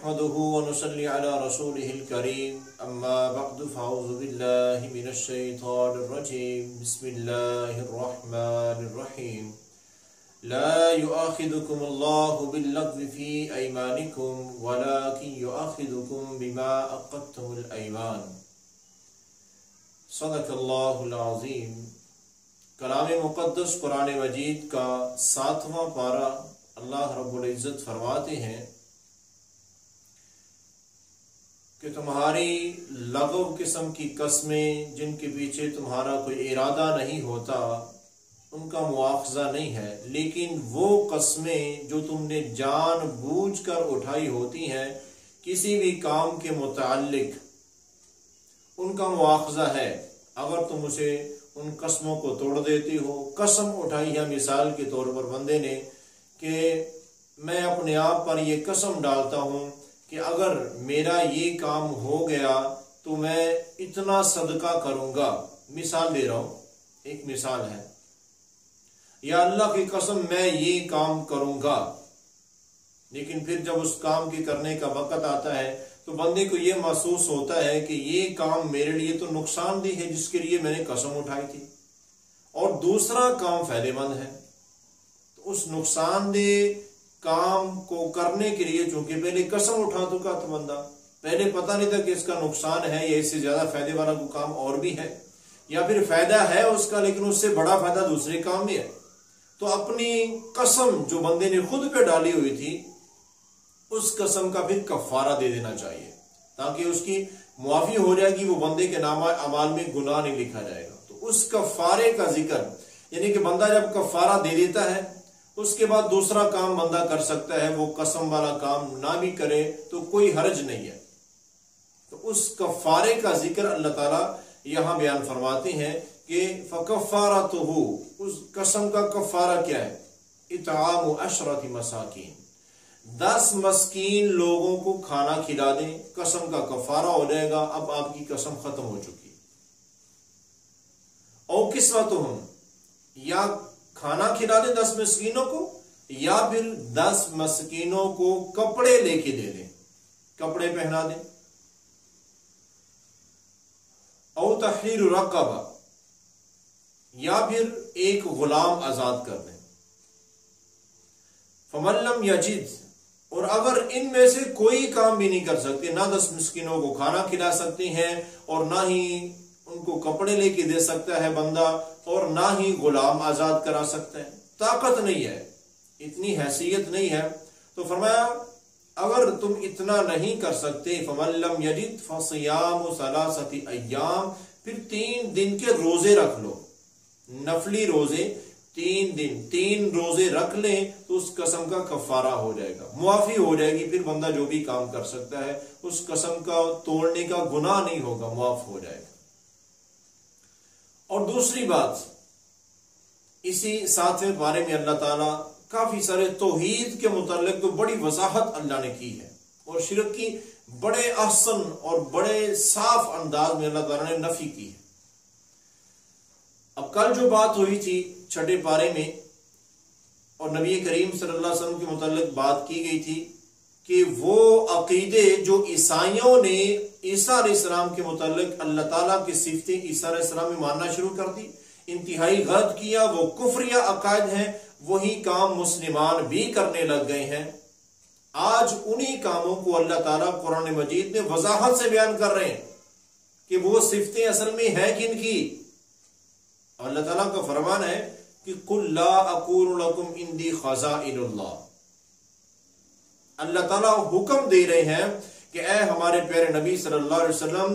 نحمده ونصلي على رسوله الكريم أما بعد فأعوذ بالله من الشيطان الرجيم بسم الله الرحمن الرحيم لا يؤاخذكم الله باللغو في أيمانكم ولكن يؤاخذكم بما عقدتم الأيمان صدق اللہ العظیم۔ کلام مقدس قرآن مجید کا 7واں پارہ اللہ رب العزت فرماتے ہیں کہ تمہاری لغو قسم کی قسمیں جن کے پیچھے تمہارا کوئی ارادہ نہیں ہوتا ان کا مواخذہ نہیں ہے، لیکن وہ قسمیں جو تم نے جان بوجھ کر اٹھائی ہوتی ہیں کسی بھی کام کے متعلق ان کا مواخذہ ہے۔ اگر تم اسے ان قسموں کو توڑ دیتے ہو، قسم اٹھائی ہے مثال کے طور پر بندے نے کہ میں اپنے آپ پر یہ قسم ڈالتا ہوں کہ اگر میرا یہ کام ہو گیا تو میں اتنا صدقہ کروں گا، مثال دے رہا ہوں، ایک مثال ہے، یا اللہ کی قسم میں یہ کام کروں گا، لیکن پھر جب اس کام کے کرنے کا وقت آتا ہے تو بندے کو یہ محسوس ہوتا ہے کہ یہ کام میرے لیے تو نقصان دہ ہے جس کے لیے میں نے قسم اٹھائی تھی، اور دوسرا کام فائدہ مند ہے، تو اس نقصان دہ کام کو کرنے کے لیے چونکہ پہلے قسم اٹھا چکا تو بندہ پہلے پتہ نہیں تھا کہ اس کا نقصان ہے یا اس سے زیادہ فائدے والا کوئی کام اور بھی ہے، یا پھر فائدہ ہے اس کا لیکن اس سے بڑا فائدہ دوسرے کام میں ہے، تو اپنی قسم جو بندے نے خود پہ ڈالی ہوئی تھی اس قسم کا پھر کفارہ دے دینا چاہیے تاکہ اس کی معافی ہو جائے گی، وہ بندے کے نامہ اعمال میں گناہ نہیں لکھا جائے گا۔ تو اس کفارے کا ذکر یعنی کہ بندہ جب کفارہ دے دیتا ہے اس کے بعد دوسرا کام بندہ کر سکتا ہے، وہ قسم والا کام نہ بھی کرے تو کوئی حرج نہیں ہے۔ تو اس کفارے کا ذکر اللہ تعالیٰ یہاں بیان فرماتے ہیں کہ فَكَفَّارَتُهُ، اس قسم کا کفارہ کیا ہے؟ اطعام 10 مساکین، 10 مسکین لوگوں کو کھانا کھلا دیں، قسم کا کفارہ ہو جائے گا، اب آپ کی قسم ختم ہو چکی۔ اور کسوتہم، یا کھانا کھلا دیں 10 مسکینوں کو، یا پھر 10 مسکینوں کو کپڑے لے کے دے دیں، کپڑے پہنا دیں۔ او تحریر رقبہ، یا پھر ایک غلام آزاد کر دیں۔ فمن لم یجد، اور اگر ان میں سے کوئی کام بھی نہیں کر سکتے، نہ 10 مسکینوں کو کھانا کھلا سکتے ہیں اور نہ ہی ان کو کپڑے لے کے دے سکتا ہے بندہ، اور نہ ہی غلام آزاد کرا سکتا ہے، طاقت نہیں ہے، اتنی حیثیت نہیں ہے، تو فرمایا اگر تم اتنا نہیں کر سکتے فمن لم یجد فصیام 3 ایام، پھر 3 دن کے روزے رکھ لو، نفلی روزے 3 دن 3 روزے رکھ لیں تو اس قسم کا کفارہ ہو جائے گا، معافی ہو جائے گی، پھر بندہ جو بھی کام کر سکتا ہے اس قسم کا توڑنے کا گناہ نہیں ہوگا، معاف ہو جائے گا۔ اور دوسری بات، اسی 7ویں پارے میں اللہ تعالیٰ کافی سارے توحید کے متعلق تو بڑی وضاحت اللہ نے کی ہے، اور شرک کی بڑے احسن اور بڑے صاف انداز میں اللہ تعالیٰ نے نفی کی ہے۔ اب کل جو بات ہوئی تھی 6 پارے میں، اور نبی کریم صلی اللہ علیہ وسلم کے متعلق بات کی گئی تھی کہ وہ عقیدے جو عیسائیوں نے عیسیٰ علیہ السلام کے متعلق اللہ تعالیٰ کی صفتیں عیسیٰ علیہ السلام میں ماننا شروع کر دی، انتہائی غلط کیا، وہ کفریہ عقائد ہیں، وہی کام مسلمان بھی کرنے لگ گئے ہیں۔ آج انہی کاموں کو اللہ تعالیٰ قرآن مجید میں وضاحت سے بیان کر رہے ہیں کہ وہ صفتیں اصل میں ہیں کن کی۔ اللہ تعالیٰ کا فرمان ہے کہ قُلْ لَا أَقُولُ لَكُمْ عِنْدِي خَزَائِنُ اللَّهِ، اللہ تعالیٰ حکم دے رہے ہیں کہ اے ہمارے پیارے نبی صلی اللہ علیہ وسلم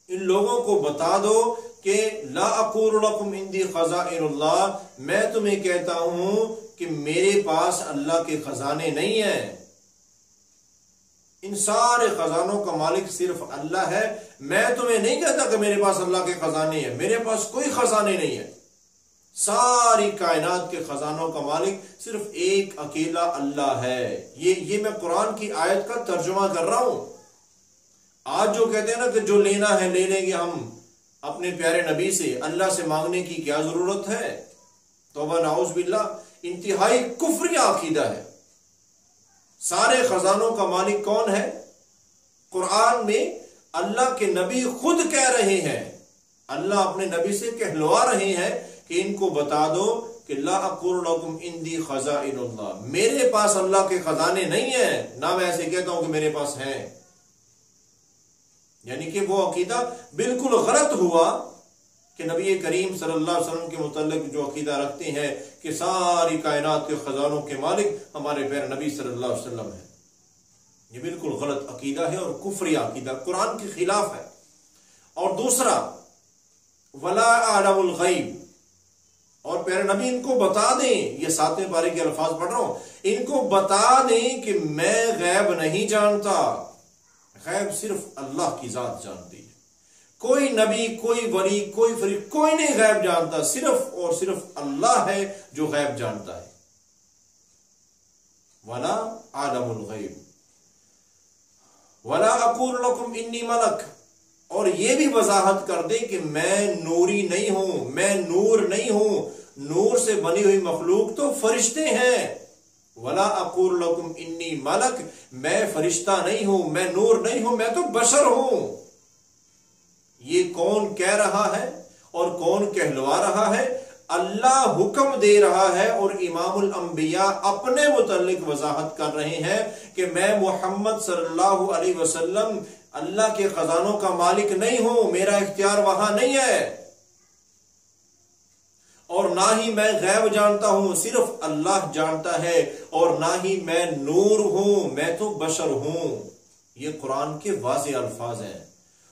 ان لوگوں کو بتا دو کہ لا اقول لکم عندی خزائن اللہ، میں تمہیں کہتا ہوں کہ میرے پاس اللہ کے خزانے نہیں ہیں، ان سارے خزانوں کا مالک صرف اللہ ہے، میں تمہیں نہیں کہتا کہ میرے پاس اللہ کے خزانے ہیں، میرے پاس کوئی خزانے نہیں ہے، ساری کائنات کے خزانوں کا مالک صرف ایک اکیلا اللہ ہے۔ یہ میں قرآن کی آیت کا ترجمہ کر رہا ہوں۔ آج جو کہتے ہیں نا کہ جو لینا ہے لے لیں گے ہم اپنے پیارے نبی سے، اللہ سے مانگنے کی کیا ضرورت ہے؟ توبہ نعوذ باللہ، انتہائی کفری عقیدہ ہے۔ سارے خزانوں کا مالک کون ہے؟ قرآن میں اللہ کے نبی خود کہہ رہے ہیں، اللہ اپنے نبی سے کہلوا رہے ہیں کہ ان کو بتا دو کہ لا اقول لکم عندی خزائن اللہ، میرے پاس اللہ کے خزانے نہیں ہیں، نہ میں ایسے کہتا ہوں کہ میرے پاس ہیں۔ یعنی کہ وہ عقیدہ بالکل غلط ہوا کہ نبی کریم صلی اللہ علیہ وسلم کے متعلق جو عقیدہ رکھتے ہیں کہ ساری کائنات کے خزانوں کے مالک ہمارے پیارے نبی صلی اللہ علیہ وسلم ہیں، یہ بالکل غلط عقیدہ ہے اور کفری عقیدہ، قرآن کے خلاف ہے۔ اور دوسرا ولا اعلم الغیب، اور پیارے نبی ان کو بتا دیں، یہ 7ویں پارے کے الفاظ پڑھ رہا ہوں، ان کو بتا دیں کہ میں غیب نہیں جانتا، غیب صرف اللہ کی ذات جانتی ہے، کوئی نبی، کوئی ولی، کوئی فریق، کوئی نہیں غیب جانتا، صرف اور صرف اللہ ہے جو غیب جانتا ہے۔ ولا اعلم الغیب ولا اقول لکم انی ملک، اور یہ بھی وضاحت کر دیں کہ میں نوری نہیں ہوں، میں نور نہیں ہوں، نور سے بنی ہوئی مخلوق تو فرشتے ہیں۔ ولا اقول لکم انی ملک، میں فرشتہ نہیں ہوں، میں نور نہیں ہوں، میں تو بشر ہوں۔ یہ کون کہہ رہا ہے اور کون کہلوا رہا ہے؟ اللہ حکم دے رہا ہے، اور امام الانبیاء اپنے متعلق وضاحت کر رہے ہیں کہ میں محمد صلی اللہ علیہ وسلم اللہ کے خزانوں کا مالک نہیں ہوں، میرا اختیار وہاں نہیں ہے، اور نہ ہی میں غیب جانتا ہوں، صرف اللہ جانتا ہے، اور نہ ہی میں نور ہوں، میں تو بشر ہوں۔ یہ قرآن کے واضح الفاظ ہیں۔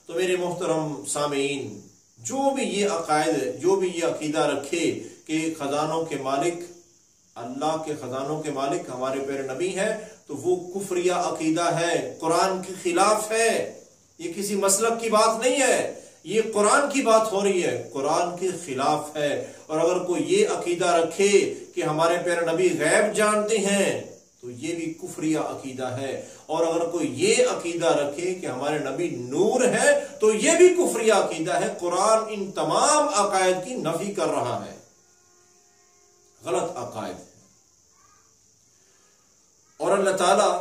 تو میرے محترم سامعین، جو بھی یہ عقائد، جو بھی یہ عقیدہ رکھے کہ خزانوں کے مالک، اللہ کے خزانوں کے مالک ہمارے پیارے نبی ہیں، تو وہ کفریہ عقیدہ ہے، قرآن کے خلاف ہے، یہ کسی مسلک کی بات نہیں ہے، یہ قرآن کی بات ہو رہی ہے، قرآن کے خلاف ہے۔ اور اگر کوئی یہ عقیدہ رکھے کہ ہمارے پیارے نبی غیب جانتے ہیں تو یہ بھی کفریہ عقیدہ ہے، اور اگر کوئی یہ عقیدہ رکھے کہ ہمارے نبی نور ہے تو یہ بھی کفریہ عقیدہ ہے۔ قرآن ان تمام عقائد کی نفی کر رہا ہے، غلط عقائد ہے۔ اور اللہ تعالیٰ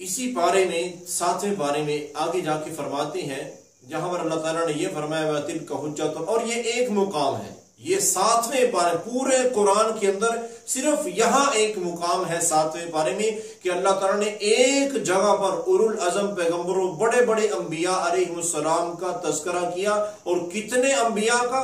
اسی پارے میں 7ویں پارے میں آگے جا کے فرماتے ہیں، جہاں پر اللہ تعالیٰ نے یہ فرمایا وَتِلْكَ حُجَّتُنَا، اور یہ ایک مقام ہے، یہ 7ویں پارے پورے قرآن کے اندر صرف یہاں ایک مقام ہے 7ویں پارے میں کہ اللہ تعالیٰ نے ایک جگہ پر اولو العزم پیغمبروں، بڑے بڑے انبیاء علیہ السلام کا تذکرہ کیا، اور کتنے انبیاء کا؟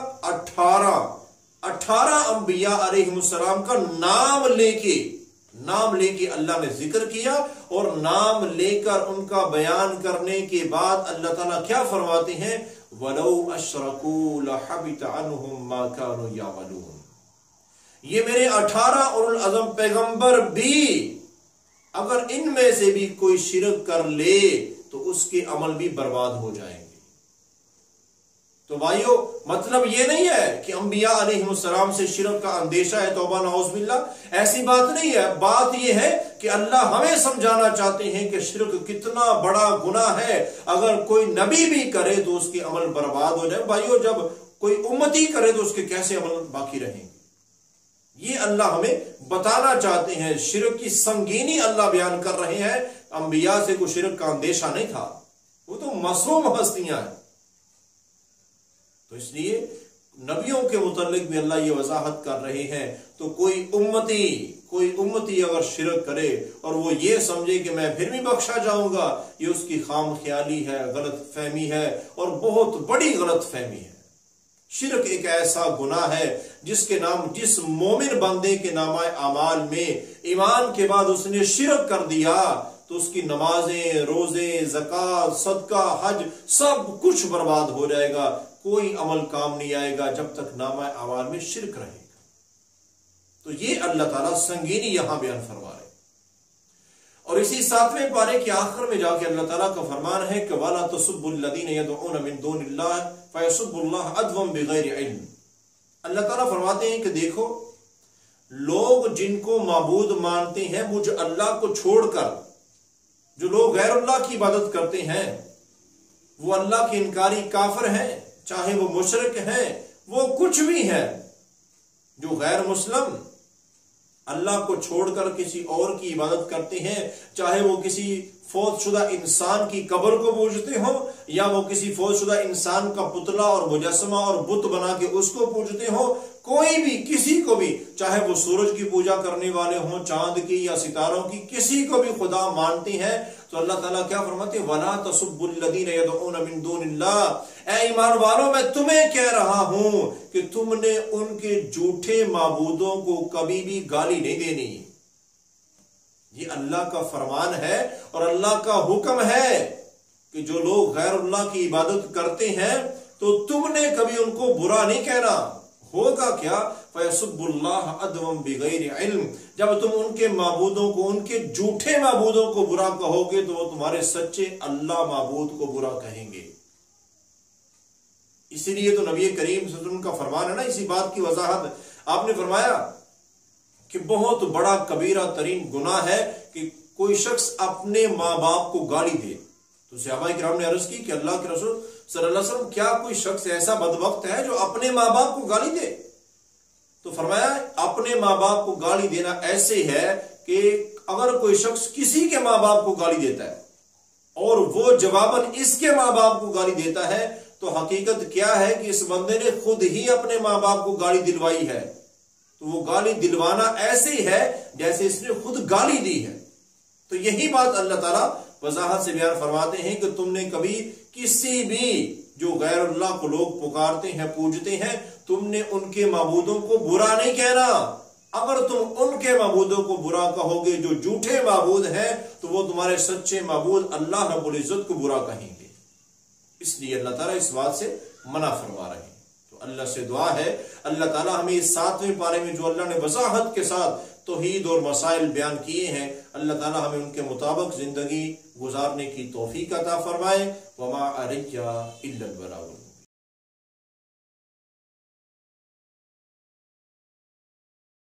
18 انبیاء علیہ السلام کا نام لے کے اللہ نے ذکر کیا، اور نام لے کر ان کا بیان کرنے کے بعد اللہ تعالیٰ کیا فرماتے ہیں؟ وَلَوْ أَشْرَكُوا لَحَبِطَ عَنْهُمْ مَا كَانُوا يَعْمَلُونَ، یہ میرے 18 اولو العزم پیغمبر بھی اگر ان میں سے بھی کوئی شرک کر لے تو اس کے عمل بھی برباد ہو جائیں گے۔ تو بھائیو، مطلب یہ نہیں ہے کہ انبیاء علیہ السلام سے شرک کا اندیشہ ہے، توبہ نعوذ باللہ، ایسی بات نہیں ہے۔ بات یہ ہے کہ اللہ ہمیں سمجھانا چاہتے ہیں کہ شرک کتنا بڑا گناہ ہے، اگر کوئی نبی بھی کرے تو اس کے عمل برباد ہو جائے۔ بھائیو، جب کوئی امتی کرے تو اس کے کیسے عمل باقی رہیں گے؟ یہ اللہ ہمیں بتانا چاہتے ہیں، شرک کی سنگینی اللہ بیان کر رہے ہیں۔ انبیاء سے کوئی شرک کا اندیشہ نہیں تھا، وہ تو معصوم ہستیاں ہیں۔ تو اس لیے نبیوں کے متعلق بھی اللہ یہ وضاحت کر رہے ہیں۔ تو کوئی امتی اگر شرک کرے اور وہ یہ سمجھے کہ میں پھر بھی بخشا جاؤں گا، یہ اس کی خام خیالی ہے، غلط فہمی ہے، اور بہت بڑی غلط فہمی ہے۔ شرک ایک ایسا گناہ ہے جس مومن بندے کے نامہ اعمال میں ایمان کے بعد اس نے شرک کر دیا تو اس کی نمازیں، روزے، زکوٰۃ، صدقہ، حج سب کچھ برباد ہو جائے گا، کوئی عمل کام نہیں آئے گا جب تک نامہ اعمال میں شرک رہے گا۔ تو یہ اللہ تعالیٰ سنگینی یہاں بیان فرما رہے۔ اور اسی 7ویں پارے کے آخر میں جا کے اللہ تعالیٰ کا فرمان ہے کہ وَلَا تَسُبُّوا الَّذِينَ يَدْعُونَ مِن دُونِ اللَّهِ فَيَسُبُّوا اللَّهَ عَدْوًا بِغَيْرِ عِلْمٍ۔ اللہ تعالیٰ فرماتے ہیں کہ دیکھو، لوگ جن کو معبود مانتے ہیں مجھ اللہ کو چھوڑ کر، جو لوگ غیر اللہ کی عبادت کرتے ہیں، وہ اللہ کے انکاری کافر ہیں، چاہے وہ مشرک ہیں، وہ کچھ بھی ہیں، جو غیر مسلم اللہ کو چھوڑ کر کسی اور کی عبادت کرتے ہیں، چاہے وہ کسی فوت شدہ انسان کی قبر کو پوجتے ہوں یا وہ کسی فوت شدہ انسان کا پتلا اور مجسمہ اور بت بنا کے اس کو پوجتے ہوں، کوئی بھی کسی کو بھی، چاہے وہ سورج کی پوجا کرنے والے ہوں، چاند کی یا ستاروں کی، کسی کو بھی خدا مانتے ہیں، تو اللہ تعالیٰ کیا فرماتے ہیں؟ وَلَا تَسُبُّوا الَّذِينَ يَدْعُونَ مِن دُونِ اللَّهِ، اے ایمان والوں میں تمہیں کہہ رہا ہوں کہ تم نے ان کے جھوٹے معبودوں کو کبھی بھی گالی نہیں دینی۔ یہ اللہ کا فرمان ہے اور اللہ کا حکم ہے کہ جو لوگ غیر اللہ کی عبادت کرتے ہیں تو تم نے کبھی ان کو برا نہیں کہنا۔ ہوگا کیا؟ فَيَسُبُّ اللَّهَ عَدْوًا بِغَيْرِ عِلْمٍ، جب تم ان کے معبودوں کو، ان کے جھوٹے معبودوں کو برا کہو گے تو وہ تمہارے سچے اللہ معبود کو برا کہیں گے۔ اسی لیے تو نبی کریم صلی اللہ علیہ وسلم کا فرمان ہے نا، اسی بات کی وضاحت آپ نے فرمایا کہ بہت بڑا کبیرہ ترین گناہ ہے کہ کوئی شخص اپنے ماں باپ کو گالی دے۔ تو صحابہ کرام نے عرض کی کہ اللہ کے رسول صلی اللہ علیہ وسلم، کیا کوئی شخص ایسا بدبخت ہے جو اپنے ماں باپ کو گالی دے؟ تو فرمایا اپنے ماں باپ کو گالی دینا ایسے ہے کہ اگر کوئی شخص کسی کے ماں باپ کو گالی دیتا ہے اور وہ جواباً اس کے ماں باپ کو گالی دیتا ہے تو حقیقت کیا ہے کہ اس بندے نے خود ہی اپنے ماں باپ کو گالی دلوائی ہے۔ تو وہ گالی دلوانا ایسے ہی ہے جیسے اس نے خود گالی دی ہے۔ تو یہی بات اللہ تعالیٰ وضاحت سے بیان فرماتے ہیں کہ تم نے کبھی کسی بھی جو غیر اللہ کو لوگ پکارتے ہیں، پوجتے ہیں، تم نے ان کے معبودوں کو برا نہیں کہنا۔ اگر تم ان کے معبودوں کو برا کہو گے جو جھوٹے معبود ہیں تو وہ تمہارے سچے معبود اللہ رب العزت کو برا کہیں گے۔ اس لیے اللہ تعالیٰ اس بات سے منع فرما رہے ہیں۔ تو اللہ سے دعا ہے اللہ تعالیٰ ہمیں اس 7ویں پارے میں جو اللہ نے وضاحت کے ساتھ توحید اور مسائل بیان کیے ہیں، اللہ تعالیٰ ہمیں ان کے مطابق زندگی گزارنے کی توفیق عطا فرمائے۔ وما علینا الا البلاغ۔